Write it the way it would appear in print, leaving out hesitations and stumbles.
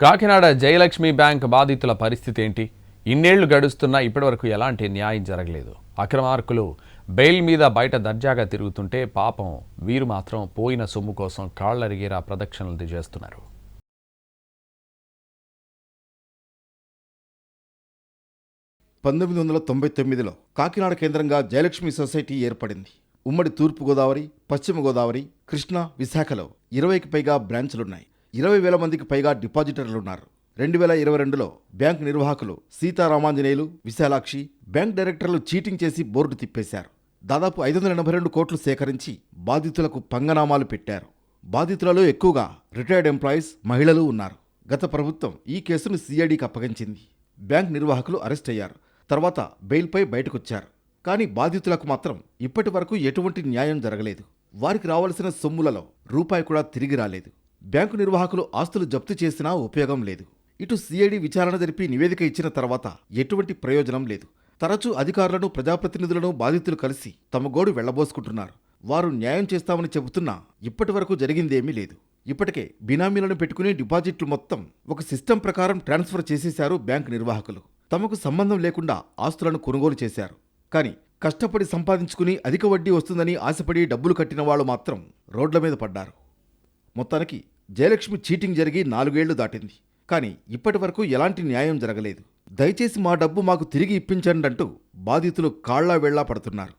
Kakinada Jayalakshmi bank బాధితుల పరిస్థితి ఏంటి? ఇన్నేళ్లు గడుస్తున్నా ఇప్పటివరకు ఎలాంటి న్యాయం జరగలేదు. అక్రమార్కులు బెయిల్ మీద బయట దర్జాగా తిరుగుతుంటే పాపం వీరు మాత్రం పోయిన సొమ్ము కోసం కాళ్లరిగేరా ప్రదక్షిణలు చేస్తున్నారు. లో కాకినాడ కేంద్రంగా జయలక్ష్మి సొసైటీ ఏర్పడింది. ఉమ్మడి తూర్పుగోదావరి, పశ్చిమ గోదావరి, కృష్ణా, విశాఖలో 20కి పైగా బ్రాంచులున్నాయి. 20,000 మందికి పైగా డిపాజిటర్లున్నారు. 2022లో బ్యాంక్ నిర్వాహకులు సీతారామాంజనేయులు, విశాలాక్షి బ్యాంక్ డైరెక్టర్లు చీటింగ్ చేసి బోర్డు తిప్పేశారు. దాదాపు 582 కోట్లు సేకరించి బాధితులకు పంగనామాలు పెట్టారు. బాధితులలో ఎక్కువగా రిటైర్డ్ ఎంప్లాయీస్, మహిళలు ఉన్నారు. గత ప్రభుత్వం ఈ కేసును సిఐడికి అప్పగించింది. బ్యాంక్ నిర్వాహకులు అరెస్ట్ అయ్యారు. తర్వాత బెయిల్పై బయటకొచ్చారు. కానీ బాధితులకు మాత్రం ఇప్పటి వరకు ఎటువంటి న్యాయం జరగలేదు. వారికి రావాల్సిన సొమ్ములలో రూపాయి కూడా తిరిగి రాలేదు. బ్యాంకు నిర్వాహకులు ఆస్తులు జప్తు చేసినా ఉపయోగం లేదు. ఇటు సిఐడి విచారణ జరిపి నివేదిక ఇచ్చిన తర్వాత ఎటువంటి ప్రయోజనం లేదు. తరచూ అధికారులను, ప్రజాప్రతినిధులను బాధితులు కలిసి తమ గోడు వెళ్లబోసుకుంటున్నారు. వారు న్యాయం చేస్తామని చెబుతున్నా ఇప్పటి వరకు జరిగిందేమీ లేదు. ఇప్పటికే బినామీలను పెట్టుకుని డిపాజిట్లు మొత్తం ఒక సిస్టమ్ ప్రకారం ట్రాన్స్ఫర్ చేసేశారు బ్యాంకు నిర్వాహకులు. తమకు సంబంధం లేకుండా ఆస్తులను కొనుగోలు చేశారు. కానీ కష్టపడి సంపాదించుకుని అధిక వడ్డీ వస్తుందని ఆశపడి డబ్బులు కట్టిన వాళ్ళు మాత్రం రోడ్ల మీద పడ్డారు. మొత్తానికి జయలక్ష్మి చీటింగ్ జరిగి 4 ఏళ్లు దాటింది. కానీ ఇప్పటి వరకు ఎలాంటి న్యాయం జరగలేదు. దయచేసి మా డబ్బు మాకు తిరిగి ఇప్పించండి అంటూ బాధితులు కాళ్లా వేళ్లా పడుతున్నారు.